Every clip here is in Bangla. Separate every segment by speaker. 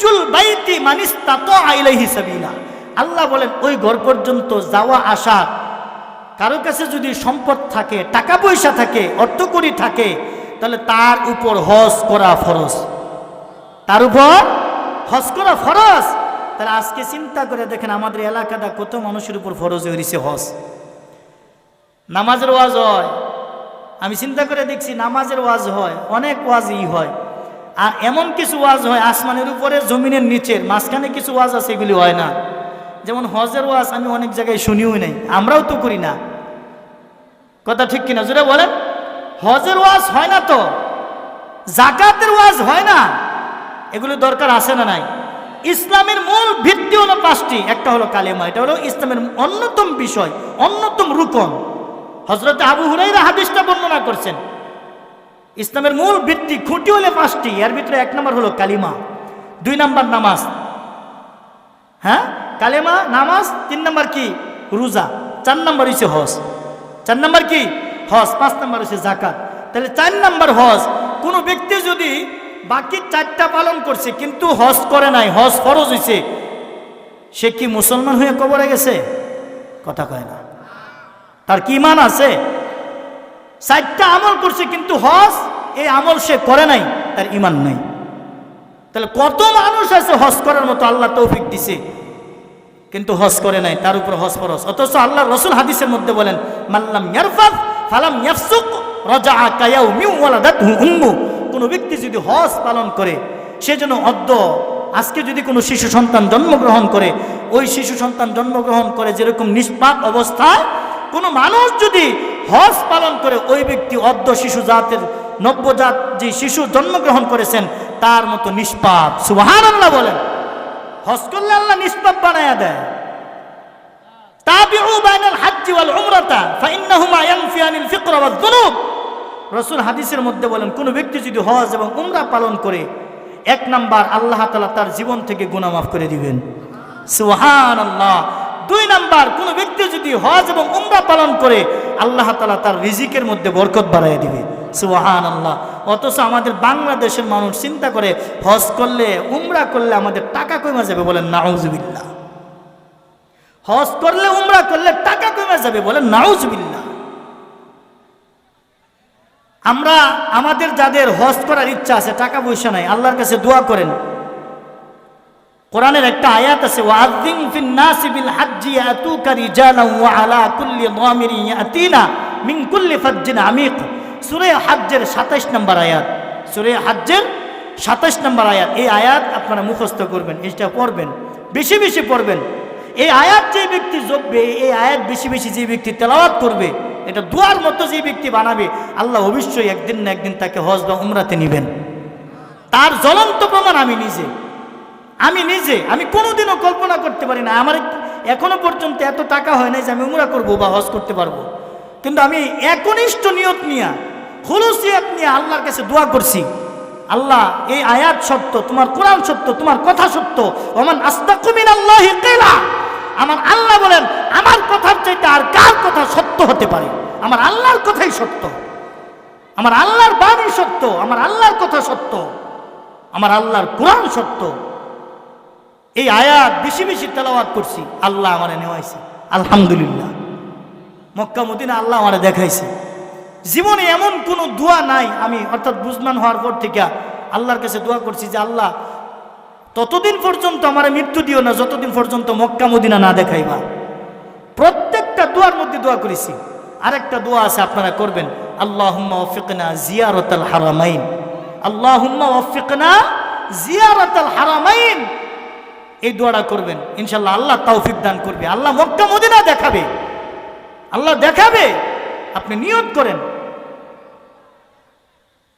Speaker 1: হিজ্জুল বাইতি মান ইসতাতা ইলাইহি সাবিলা। আল্লাহ বলেন ওই ঘর পর্যন্ত যাওয়া আসা, কারো কাছে যদি সম্পদ থাকে, টাকা পয়সা থাকে, অর্থকড়ি থাকে, তাহলে তার উপর হজ করা ফরজ। তার উপর হজ করা ফরজ। তাহলে আজকে চিন্তা করে দেখেন আমাদের এলাকাটা কত মানুষের উপর ফরজ হয়ে গেছে হজ। নামাজের ওয়াজ হয়, আমি চিন্তা করে দেখছি নামাজের ওয়াজ হয়, অনেক ওয়াজই হয়। আর এমন কিছু ওয়াজ হয় আসমানের উপরে জমিনের নিচের মাঝখানে কিছু ওয়াজ আছে, এগুলি হয় না। যেমন হজের ওয়াজ আমি অনেক জায়গায় শুনিও নাই, আমরাও তো করি না। কথা ঠিক কিনা জোরে বলেন? হজের ওয়াজ হয় না তো, যাকাতের ওয়াজ হয় না, এগুলো দরকার আছে না নাই? ইসলামের মূল ভিত্তি হলো পাঁচটি। একটা হলো কালেমা, এটা হলো ইসলামের অন্যতম বিষয়, অন্যতম রুকন। হযরত আবু হুরায়রা হাদিসটা বর্ণনা করছেন, ইসলামের মূল ভিত্তি খুঁটি হলে পাঁচটি। এর ভিতরে এক নম্বর হলো কালিমা, 2 নম্বর নামাজ, হ্যাঁ কালেমা নামাজ, 3 নম্বর কি রোজা, 4 নম্বর হচ্ছে হজ, 4 নম্বর কি হজ, 5 নম্বর হচ্ছে যাকাত। তাহলে 4 নম্বর হজ। কোনো ব্যক্তি যদি বাকি 4টা পালন করছে কিন্তু হজ করে নাই, হজ ফরজ হয়েছে, সে কি মুসলমান হয়ে কবরে গেছে? কথা কয় না। তার কি ঈমান আছে? 4টা আমল করছে কিন্তু হজ এই আমল সে করে নাই, তার ঈমান নাই। তাহলে কত মানুষ আছে হজ করার মতো, আল্লাহ তৌফিক দিছে, কিন্তু হজ করে নাই, তার উপর হজ ফরজ। অথচ আল্লাহ রাসূল হাদিসের মধ্যে বলেন মাল্লাম ইয়ারফাদ ফালাম ইয়াফসুক রাজাআ কায়াউমি ওয়ালাদাতহু উম্মু। কোনো ব্যক্তি যদি হজ পালন করে, সে যেন আজকে যদি কোনো শিশু সন্তান জন্মগ্রহণ করে, ওই শিশু সন্তান জন্মগ্রহণ করে যেরকম নিষ্পাপ অবস্থায় কোনো মানুষ যদি হজ পালন করে, ওই ব্যক্তি শিশু জাতের নব্যজাত যে শিশু জন্মগ্রহণ করেছেন তার মতো নিষ্পাপ। সুবহানাল্লাহ বলেন। হজ করলে আল্লাহ নিষ্পাপ বানায়া দেয়। তাবিউ বাইনাল হাজ্জি ওয়াল উমরাতা ফাইন্নাহুমা ইয়ানফিয়ানিল ফিকরা ওয়াজ যুনুব। রাসূল হাদিসের মধ্যে বলেন কোন ব্যক্তি যদি হজ এবং উমরা পালন করে, 1 নাম্বার আল্লাহ তাআলা তার জীবন থেকে গুনাহ মাফ করে দিবেন। সুবহানাল্লাহ। 2 নাম্বার কোন ব্যক্তি যদি হজ এবং উমরা পালন করে, আল্লাহ তাআলা তার রিজিকের মধ্যে বরকত বাড়ায় দিবে। সুবহানাল্লাহ। অথচ আমাদের বাংলাদেশের মানুষ চিন্তা করে হজ করলে উমরা করলে আমাদের টাকা কমে যাবে, বলেন নাউজুবিল্লাহ। হজ করলে উমরা করলে টাকা কমে যাবে, বলেন নাউজুবিল্লাহ। আমরা আমাদের যাদের হজ করার ইচ্ছা আছে, টাকা পয়সা নাই, আল্লাহর কাছে দোয়া করেন। কোরআনের একটা আয়াত আছে ওয়াযিন ফিন নাসি বিল হাজ্জি ইয়াতুকা রিজালান ওয়া আলা কুল্লি দামিরিন ইয়াতিনা মিন কুল্লি ফাজ্জিন আমিক। সূরা হজ্জের 27 নম্বর আয়াত, সূরা হজ্জের 27 নম্বর আয়াত। এই আয়াত আপনারা মুখস্থ করবেন, এটা পড়বেন, বেশি বেশি পড়বেন। এই আয়াত যে ব্যক্তি জপবে, এই আয়াত বেশি বেশি যে ব্যক্তি তেলাওয়াত করবে, এটা দোয়ার মতো যে ব্যক্তি বানাবে, আল্লাহ অবশ্যই একদিন না একদিন তাকে হজ বা উমরাতে নেবেন। তার জ্বলন্ত প্রমাণ আমি নিজে আমি কোনোদিনও কল্পনা করতে পারি না। আমার এখনো পর্যন্ত এত টাকা হয় নাই যে আমি উমরা করবো বা হজ করতে পারবো, কিন্তু আমি একনিষ্ঠ নিয়ত নিয়ে, খুলুসিয়াত নিয়ে আল্লাহর কাছে দোয়া করছি, আল্লাহ এই আয়াত সত্য, তোমার কোরআন সত্য, তোমার কথা সত্য। ওমান আসদাকু মিনাল্লাহি কিলা। আমার আল্লাহ বলেন আমার কথার চাইতে আর কার কথা সত্য হতে পারে? আমার আল্লাহর কথাই সত্য, আমার আল্লাহর বাণী সত্য, আমার আল্লাহর কথা সত্য, আমার আল্লাহর কোরআন সত্য। এই আয়াত বেশি বেশি তেলাওয়াত করছি, আল্লাহ আমারে নেওয়াইছে। আলহামদুলিল্লাহ। মক্কা মদিনা আল্লাহ আমারে দেখাইছে। জীবনে এমন কোনো দোয়া নাই, আমি অর্থাৎ বুঝমান হওয়ার পর থেকে আল্লাহর কাছে দোয়া করছি যে আল্লাহ ততদিন পর্যন্ত আমার মৃত্যু দিও না যতদিন পর্যন্ত মক্কা মদিনা না দেখাইবা। প্রত্যেকটা দোয়ার মধ্যে দোয়া করেছি। আরেকটা দোয়া আছে আপনারা করবেন, আল্লাহুম্মা ওয়াফিকনা জিয়ারাতাল হারামাইন, আল্লাহুম্মা ওয়াফিকনা জিয়ারাতাল হারামাইন। এই দোয়াটা করবেন, ইনশাআল্লাহ আল্লাহ তৌফিক দান করবে, আল্লাহ মক্কা মদিনা দেখাবে, আল্লাহ দেখাবে। আপনি নিয়ত করেন,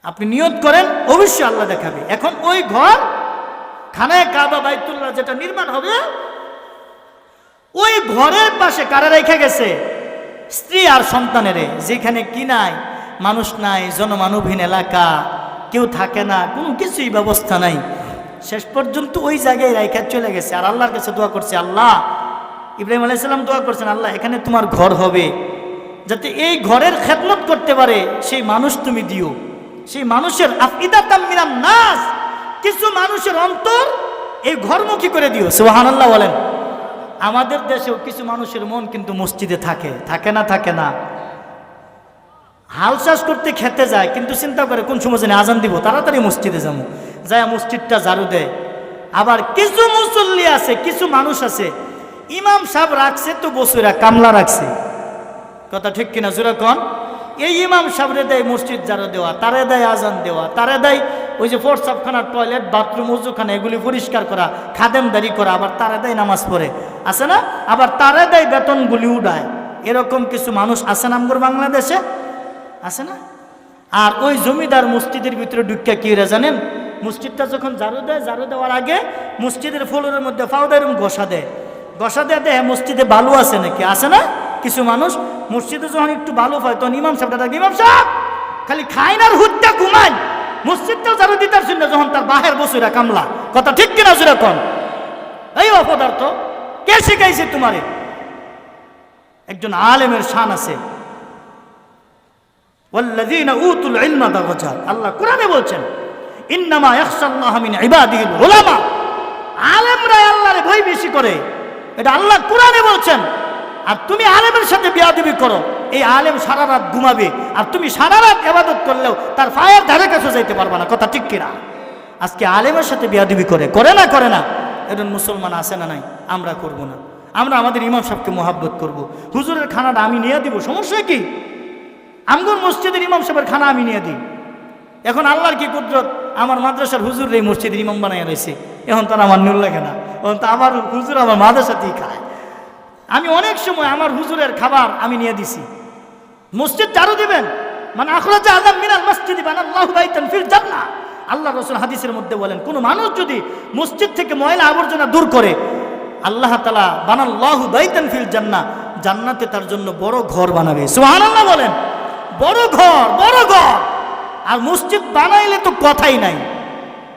Speaker 1: আপনি নিয়ত করেন, অবশ্যই আল্লাহ দেখাবে। এখন ওই ঘর খানায়ে কাবা বাইতুল্লাহ যেটা নির্মাণ হবে, ওই ঘরের পাশে কারা রেখে গেছে? স্ত্রী আর সন্তানেরে। যেখানে কি নাই, মানুষ নাই, জনমানবহীন এলাকা, কেউ থাকে না, কোনো কিছুই ব্যবস্থা নাই, শেষ পর্যন্ত ওই জায়গায় রাইখা চলে গেছে। আর আল্লাহর কাছে দোয়া করছে, আল্লাহ ইব্রাহিম আলাইহিস সালাম দোয়া করছেন, আল্লাহ এখানে তোমার ঘর হবে, যাতে এই ঘরের খেদমত করতে পারে সেই মানুষ তুমি দিও। সেই মানুষের আফইদাতাম মিনান নাস, কিছু মানুষের অন্তর এই ঘরমুখী করে দিও, সুবহানাল্লাহ বলেন। আমাদের দেশেও কিছু মানুষের মন কিন্তু মসজিদে থাকে, থাকে না? থাকে না? হাল চাষ করতে খেতে যায়, কিন্তু চিন্তা করে কোন সময় যেন আজান দিব, তাড়াতাড়ি মসজিদে যাবো, যায় মসজিদটা ঝাড়ু দেয়। আবার কিছু মুসল্লি আছে, কিছু মানুষ আছে, ইমাম সাহেব রাখছে তো বসুরা কামলা রাখছে, কথা ঠিক কিনা জোরে কোন? এই ইমাম সাহেবরে দেয় মসজিদ ঝাড়ু দেওয়া, তারে দেয় আজান দেওয়া, তারে দেয় ওই যে প্রস্রাবখানা, টয়লেট, বাথরুম, উজুখানা এগুলি পরিষ্কার করা, খাদেমদারি করা, আবার তারে দেয় নামাজ পড়ে, আছে না? আবার তারে দেয় বেতনগুলি উড়ায়। এরকম কিছু মানুষ আছে না আমগর বাংলাদেশে, আছে না? আর ওই জমিদার মসজিদের ভিতরে ঢুকিয়া কি রে জানেন, মসজিদটা যখন ঝাড়ু দেয়, ঝাড়ু দেওয়ার আগে মসজিদের ফ্লোরের মধ্যে ফাউডারুম ঘষা দেয়, ঘষা দেয় দেয় মসজিদে বালু আছে নাকি, আছে না? কিছু মানুষ মসজিদে যখন একটু বালু পায় তখন ইমাম সাহেবটা থাকে, ইমাম সাহেব খালি খাইন আর হুদ্দা ঘুমায়, মসজিদটাও ঝাড়ু দিতার জন্য যখন তার বাহের বসুরা কামলা, কথা ঠিক কিনা জোরে কোন? এই অপদার্থ কে শিখাইছে তোমারে? একজন আলেমের শান আছে, ওয়াল্লাযীনা উতুল ইলমা দারাজাত, আল্লাহ কোরআনে বলছেন ইন্নামা ইয়াখশাল্লাহা মিন ইবাদিহিল উলামা, আলেমরা আল্লাহর ভয় বেশি করে, এটা আল্লাহ কোরআনে বলছেন। আর তুমি আলেমের সাথে বিয়াদবি করো, এই আলেম সারা রাত ঘুমাবে, আর তুমি সারা রাত ইবাদত করলেও তার পায়ের ধারে কাছে যাইতে পারবে না, কথা ঠিক কিনা? আজকে আলেমের সাথে বিয়াদবি করে, করে না? করে না? এজন মুসলমান আছে না নাই? আমরা করব না, আমরা আমাদের ইমাম সাহেবকে মোহাব্বত করব, হুজুরের খানাটা আমি নিয়ে দিব, সমস্যা কি? আমগর মসজিদের ইমাম সাহেবের খানা আমি নিয়ে দিই। এখন আল্লাহর কি কুদরত, আমার মাদ্রাসার হুজুর এই মসজিদের ইমাম বানাইয়া রয়েছে, এখন তার আমার নুল লাগে না, এখন তো আমার হুজুর আমার মাদ্রাসাতেই খায়। আমি অনেক সময় আমার হুজুরের খাবার আমি নিয়ে দিছি। মসজিদ ঝাড়ু দিবেন, মানে আখরাজা আযাম মিনাল মসজিদি বানাল্লাহু বাইতান ফিল জান্নাহ, আল্লাহ রাসূল হাদিসের মধ্যে বলেন, কোন মানুষ যদি মসজিদ থেকে ময়লা আবর্জনা দূর করে, আল্লাহ তাআলা বানাল্লাহু বাইতান ফিল জান্নাহ, জান্নাতে তার জন্য বড় ঘর বানাবে, সুবহানাল্লাহ বলেন। বড় ঘর, বড় ঘর। আর মসজিদ বানাইলে তো কথাই নাই,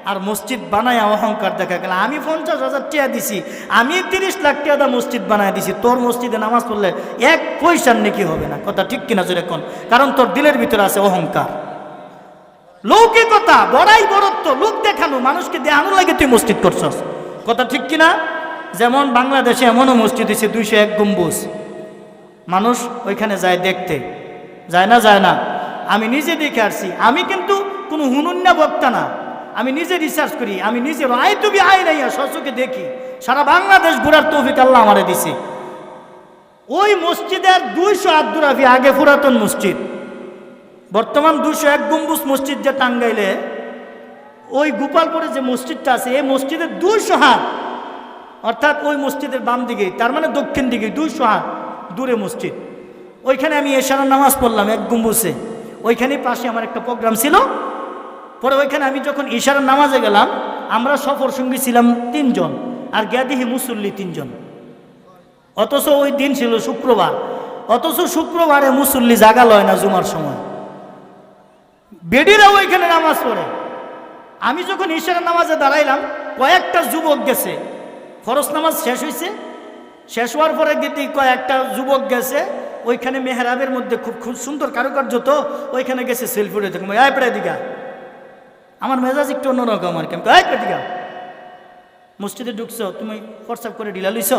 Speaker 1: আর মসজিদ বানায় অহংকার দেখা গেল, আমি 50,000 টাকা দিছি, আমি 30 লাখ টাকা মসজিদ বানায় দিছি, তোর মসজিদে নামাজ পড়লে 1 পয়সার নেকি হবে না, কথা ঠিক কিনা জোরে কোন? কারণ তোর দিলের ভিতরে আছে অহংকার, লৌকিকতা, বড়াই বড়ত্ব, লোক দেখানো, মানুষকে দেখানো লাগে তুই মসজিদ করছস, কথা ঠিক কিনা? যেমন বাংলাদেশে এমনও মসজিদ হয়েছে 201 গম্বুজ, মানুষ ওইখানে যায় দেখতে, যায় না? যায় না? আমি নিজে দেখে আসছি, আমি কিন্তু কোনো হুনুন্না বক্তা না, আমি নিজে রিসার্চ করি, আমি নিজে আয় তুমি আয় নাই সচকে দেখি, সারা বাংলাদেশ ঘোরার তৌফিক আল্লাহ আমারে দিছে। ওই মসজিদের 200 আব্দুরাফি আগে পুরাতন মসজিদ, বর্তমান 201 গম্বুজ মসজিদ যে টাঙ্গাইলে, ওই গোপালপুরে যে মসজিদটা আছে, এই মসজিদের 200 হাত, অর্থাৎ ওই মসজিদের বাম দিকে, তার মানে দক্ষিণ দিকে 200 হাত দূরে মসজিদ। ওইখানে আমি এশারার নামাজ পড়লাম 1 গম্বুজে, ওইখানে পাশে আমার একটা প্রোগ্রাম ছিল। পরে ওইখানে আমি যখন ইশারার নামাজে গেলাম, আমরা সফর সঙ্গী ছিলাম 3 জন, আর গ্যাদিহি মুসল্লি 3 জন, অথচ ওই দিন ছিল শুক্রবার, অথচ শুক্রবারে মুসল্লি জাগা লয় না জুমার সময়, বেডিরা ওইখানে নামাজ পড়ে। আমি যখন ইশারার নামাজে দাঁড়াইলাম, কয়েকটা যুবক গেছে, ফরজ নামাজ শেষ হয়েছে, শেষ হওয়ার পরে দেখি কয়েকটা যুবক গেছে ওইখানে মেহরাবের মধ্যে, খুব খুব সুন্দর কারুকার্য, তো ওইখানে গেছে সেলফি উঠে থাকবো, এই প্রায় দিঘা, আমার মেজাজ একটু অন্যরকম আর কি, দিঘা মসজিদে ঢুকছো, তুমি হোয়াটসঅ্যাপ করে ঢিলা লইছ,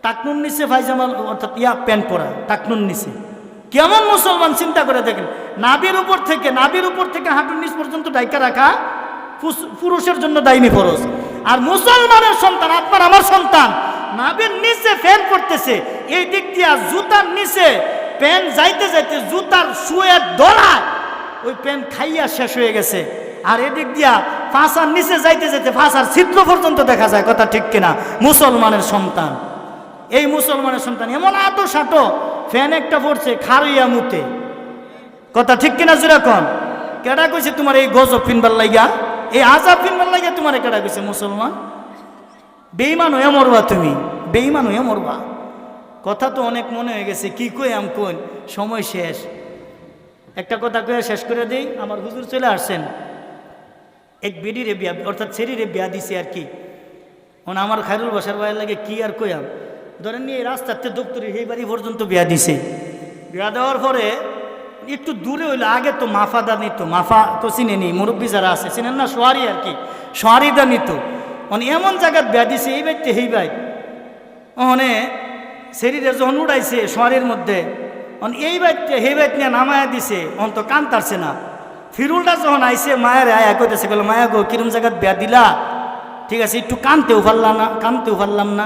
Speaker 1: টাকনুন নিচে ফাইজামাল, অর্থাৎ প্যান্ট পরা, টাকনুন নিচে, কেমন মুসলমান চিন্তা করে দেখেন, নাভির উপর থেকে হাঁটুর নিচ পর্যন্ত ডাইকা রাখা পুরুষের জন্য দায়নি ফরজ, আর মুসলমানের সন্তান, আপনার আমার সন্তান, নাভির নিচে ফ্যান করতেছে, এই দিক দিয়া জুতার নিচে প্যান যাইতে যাইতে জুতার শুয়ের দলা ওই প্যান খাইয়া শেষ হয়ে গেছে, আর এদিক দিয়া ফাঁসার নিচে যাইতে যাইতে ফাঁসার ছিদ্র পর্যন্ত দেখা যায়, কথা ঠিক কিনা? মুসলমানের সন্তান, এই মুসলমানের সন্তান এমন আটো সাটো ফ্যান একটা পড়ছে খারইয়া মুতে, কথা ঠিক কিনা যেরকম? কেডা কইছে তোমার এই গজব ফিনবার লাগিয়া, এই আজাব ফিনবার লাগিয়া তোমার কেডা কইছে? মুসলমান বেঈমান হয়ে মরবা, তুমি বেঈমান হয়ে মরবা। কথা তো অনেক মনে হয়ে গেছে, কি কই আম কোন সময় শেষ, একটা কথা কয়ে শেষ করে দেই। আমার হুজুর চলে আসছেন, এক বেডিরে বিয়া, অর্থাৎ ছেড়িরে বিয়া দিছে আর কি, মানে আমার খায়রুল বাসার বাইরে লাগে কি আর কইয়াম, ধরেন নিয়ে এই রাস্তাতে দপ্তরি এই বাড়ি পর্যন্ত বিয়া দিছে। বিয়া দেওয়ার পরে একটু দূরে হইলো, আগে তো মাফাদা নিত, মাফা তো চিনে নি, মুরব্বী যারা আছে চিনেন না, সোয়ারি আর কি, সোয়ারিদা নিত। মানে এমন জায়গার বিয়া দিছে এই বাইতে এই বাই মানে শরীরে যখন উড়াইছে শহরের মধ্যে এই বাইতে সেই বাইত নিয়ে নামায়া দিছে তো কানতারছে না। ফিরুলটা যখন আইসে মায়ের আয়া কইতেছে বলে মায়া গো কিরম জায়গার বিয়া দিলা, ঠিক আছে একটু কানতেও পারলাম না।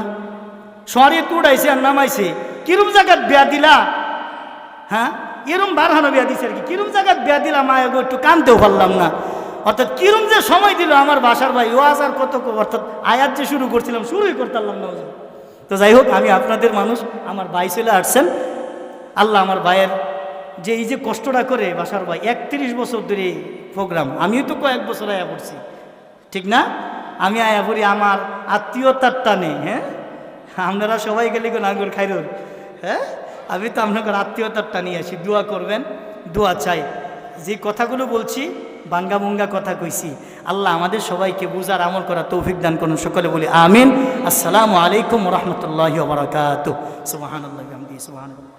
Speaker 1: শহরে তো উড়াইছে আর নামাইছে, কিরম জায়গার বিয়া দিলা, হ্যাঁ এরম বারহানো বিয়া দিছে আর কি, কিরম জায়গার বিয়া দিলা মায়া গো একটু কানতেও পারলাম না। অর্থাৎ কিরম যে সময় দিল আমার বাসার ভাই ওয়াজ আর কত, অর্থাৎ আয়াত যে শুরু করছিলাম শুরুই করতাম না। তো যাই হোক, আমি আপনাদের মানুষ, আমার ভাই চলে আসছেন, আল্লাহ আমার ভাইয়ের যে এই যে কষ্টটা করে বাসার ভাই 31 বছর ধরে প্রোগ্রাম, আমিও তো কয়েক বছর আয়া পড়ছি, ঠিক না? আমি আয়া পড়ি আমার আত্মীয়তার টানে, হ্যাঁ আপনারা সবাই গেলে গো নাঙ্গর খাইরুল, হ্যাঁ আমি তো আপনাদের আত্মীয়তার টানিয়ে আসি। দোয়া করবেন, দোয়া চাই। যে কথাগুলো বলছি বাঙ্গা মুঙ্গা কথা কইছি, আল্লাহ আমাদের সবাইকে বুঝার আমল করা তৌফিক দান করুন। সকলে বলি আমিন। আসসালামু আলাইকুম ওয়া রাহমাতুল্লাহি ওয়া বারাকাতুহু। সুবহানাল্লাহি ওয়া বিহামদিহি সুবহানাল্লাহ।